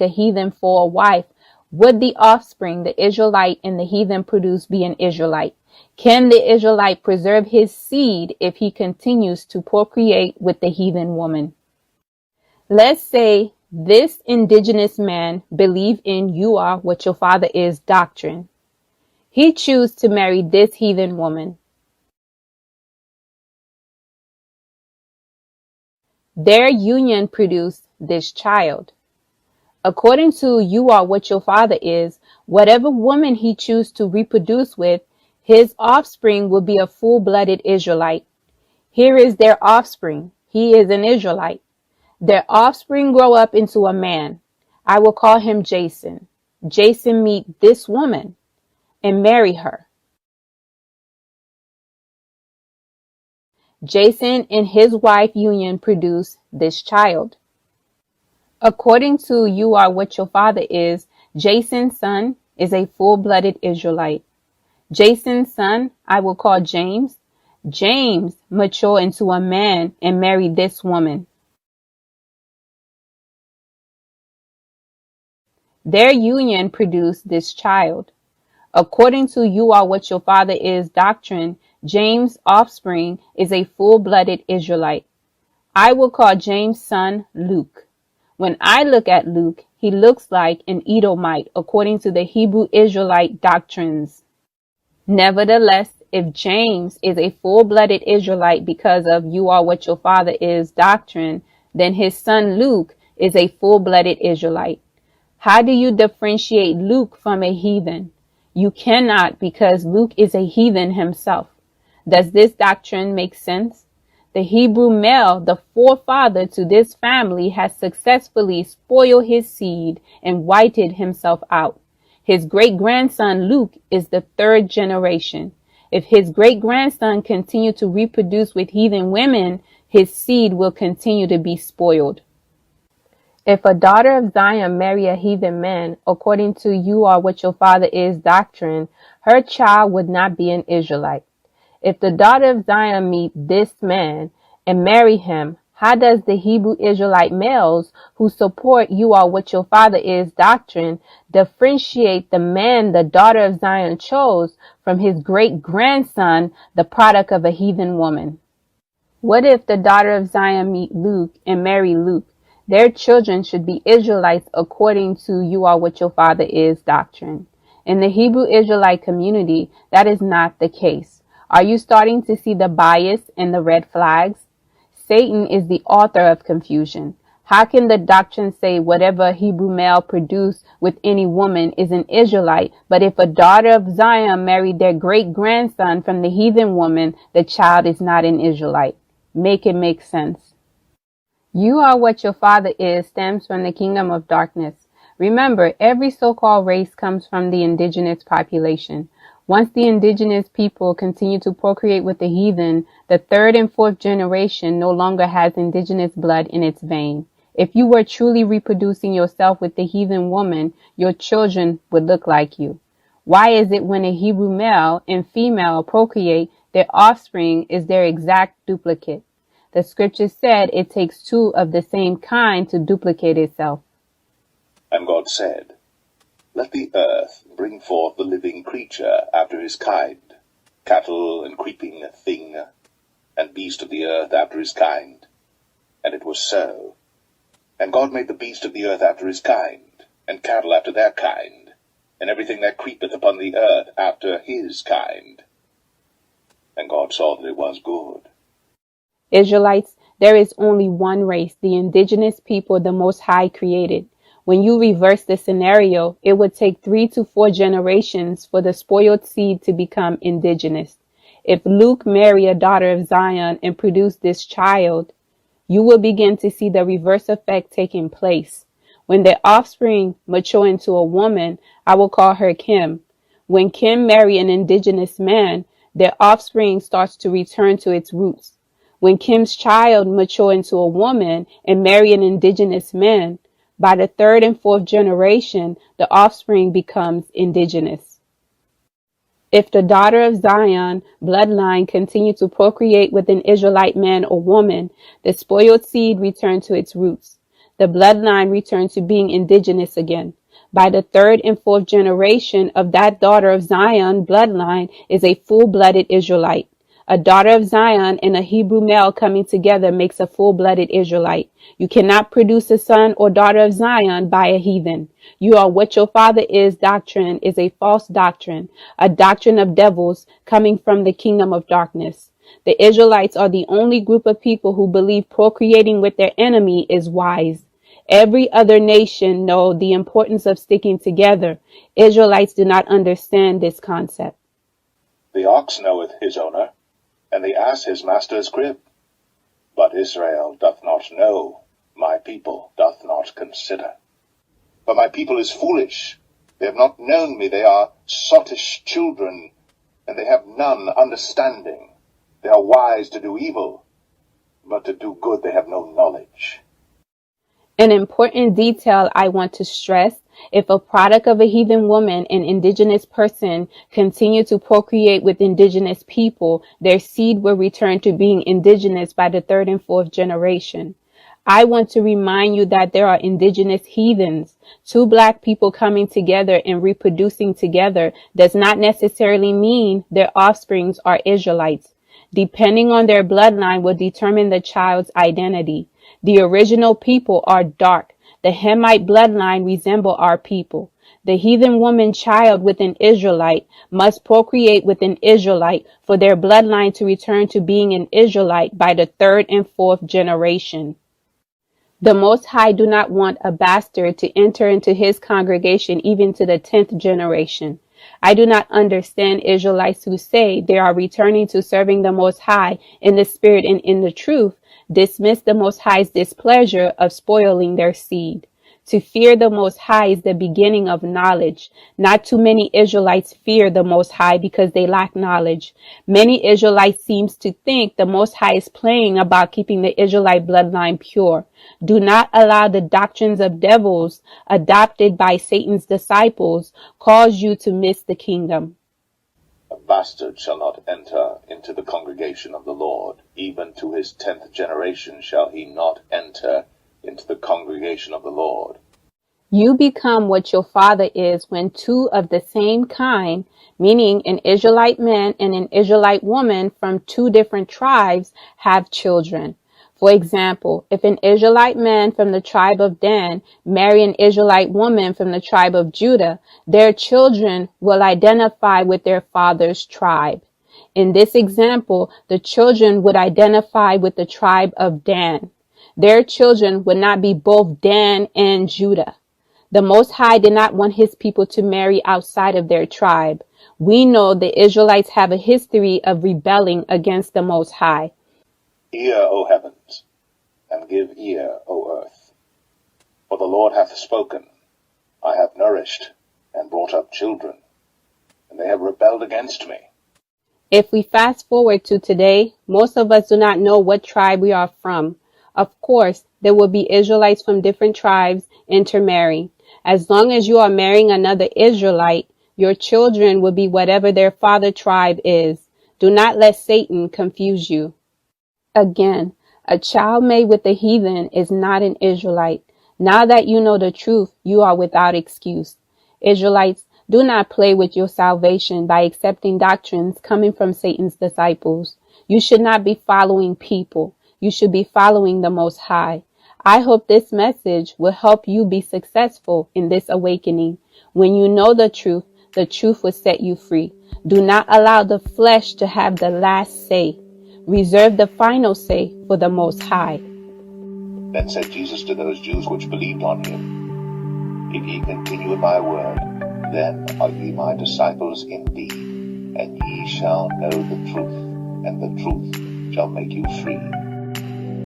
a heathen for a wife, would the offspring the Israelite and the heathen produce be an Israelite? Can the Israelite preserve his seed if he continues to procreate with the heathen woman? Let's say this indigenous man believe in "you are what your father is" doctrine. He choose to marry this heathen woman. Their union produced this child. According to "you are what your father is," whatever woman he choose to reproduce with, his offspring will be a full-blooded Israelite. Here is their offspring. He is an Israelite. Their offspring grow up into a man. I will call him Jason. Jason meet this woman and marry her. Jason and his wife union produce this child. According to "you are what your father is," Jason's son is a full-blooded Israelite. Jason's son I will call James. James mature into a man and marry this woman. Their union produced this child. According to "you are what your father is" doctrine, James' offspring is a full-blooded Israelite. I will call James' son Luke. When I look at Luke, he looks like an Edomite according to the Hebrew Israelite doctrines. Nevertheless, if James is a full-blooded Israelite because of "you are what your father is" doctrine, then his son Luke is a full-blooded Israelite. How do you differentiate Luke from a heathen? You cannot, because Luke is a heathen himself. Does this doctrine make sense? The Hebrew male, the forefather to this family, has successfully spoiled his seed and whited himself out. His great-grandson Luke is the third generation. If his great-grandson continue to reproduce with heathen women, his seed will continue to be spoiled. If a daughter of Zion marry a heathen man, according to "you are what your father is" doctrine, her child would not be an Israelite. If the daughter of Zion meet this man and marry him, how does the Hebrew Israelite males who support "you are what your father is" doctrine differentiate the man the daughter of Zion chose from his great-grandson, the product of a heathen woman? What if the daughter of Zion meet Luke and marry Luke? Their children should be Israelites according to "you are what your father is" doctrine. In the Hebrew Israelite community, that is not the case. Are you starting to see the bias and the red flags? Satan is the author of confusion. How can the doctrine say whatever Hebrew male produce with any woman is an Israelite, but if a daughter of Zion married their great-grandson from the heathen woman, the child is not an Israelite? Make it make sense. "You are what your father is" stems from the kingdom of darkness. Remember, every so-called race comes from the indigenous population. Once the indigenous people continue to procreate with the heathen, the third and fourth generation no longer has indigenous blood in its vein. If you were truly reproducing yourself with the heathen woman, your children would look like you. Why is it when a Hebrew male and female procreate, their offspring is their exact duplicate? The scripture said it takes two of the same kind to duplicate itself. And God said, "Let the earth bring forth the living creature after his kind, cattle and creeping thing, and beast of the earth after his kind." And it was so. And God made the beast of the earth after his kind, and cattle after their kind, and everything that creepeth upon the earth after his kind. And God saw that it was good. Israelites, there is only one race, the indigenous people the Most High created. When you reverse the scenario, it would take 3 to 4 generations for the spoiled seed to become indigenous. If Luke marry a daughter of Zion and produce this child, you will begin to see the reverse effect taking place. When their offspring mature into a woman, I will call her Kim. When Kim marry an indigenous man, their offspring starts to return to its roots. When Kim's child mature into a woman and marry an indigenous man, by the third and fourth generation, the offspring becomes indigenous. If the daughter of Zion bloodline continue to procreate with an Israelite man or woman, the spoiled seed return to its roots. the bloodline returned to being indigenous again. By the third and fourth generation of that daughter of Zion bloodline is a full-blooded Israelite. A daughter of Zion and a Hebrew male coming together makes a full-blooded Israelite. You cannot produce a son or daughter of Zion by a heathen. You are what your father is doctrine is a false doctrine, a doctrine of devils coming from the kingdom of darkness. The Israelites are the only group of people who believe procreating with their enemy is wise. Every other nation know the importance of sticking together. Israelites do not understand this concept. The ox knoweth his owner, and the ass his master's crib. But Israel doth not know, my people doth not consider. For my people is foolish, they have not known me, they are sottish children, and they have none understanding. They are wise to do evil, but to do good they have no knowledge. An important detail I want to stress: if a product of a heathen woman, an indigenous person, continue to procreate with indigenous people, their seed will return to being indigenous by the third and fourth generation. I want to remind you that there are indigenous heathens. Two black people coming together and reproducing together does not necessarily mean their offsprings are Israelites. Depending on their bloodline will determine the child's identity. The original people are dark. The Hamite bloodline resemble our people. The heathen woman child with an Israelite must procreate with an Israelite for their bloodline to return to being an Israelite by the third and fourth generation. The Most High do not want a bastard to enter into his congregation even to the 10th generation. I do not understand Israelites who say they are returning to serving the Most High in the spirit and in the truth, dismiss the Most High's displeasure of spoiling their seed. To fear the Most High is the beginning of knowledge. Not too many Israelites fear the Most High because they lack knowledge. Many Israelites seem to think the Most High is playing about keeping the Israelite bloodline pure. Do not allow the doctrines of devils adopted by Satan's disciples cause you to miss the kingdom. A bastard shall not enter into the congregation of the Lord, even to his 10th generation shall he not enter into the congregation of the Lord. You become what your father is when two of the same kind, meaning an Israelite man and an Israelite woman from two different tribes, have children. For example, if an Israelite man from the tribe of Dan marry an Israelite woman from the tribe of Judah, their children will identify with their father's tribe. In this example, the children would identify with the tribe of Dan. Their children would not be both Dan and Judah. The Most High did not want his people to marry outside of their tribe. We know the Israelites have a history of rebelling against the Most High. Hear, O heavens, and give ear, O earth. For the Lord hath spoken, I have nourished and brought up children, and they have rebelled against me. If we fast forward to today, most of us do not know what tribe we are from. Of course, there will be Israelites from different tribes intermarrying. As long as you are marrying another Israelite, your children will be whatever their father tribe is. Do not let Satan confuse you. Again, a child made with a heathen is not an Israelite. Now that you know the truth, you are without excuse. Israelites, do not play with your salvation by accepting doctrines coming from Satan's disciples. You should not be following people. You should be following the Most High. I hope this message will help you be successful in this awakening. When you know the truth will set you free. Do not allow the flesh to have the last say. Reserve the final say for the Most High. Then said Jesus to those Jews which believed on him, If ye continue in my word, then are ye my disciples indeed, and ye shall know the truth, and the truth shall make you free.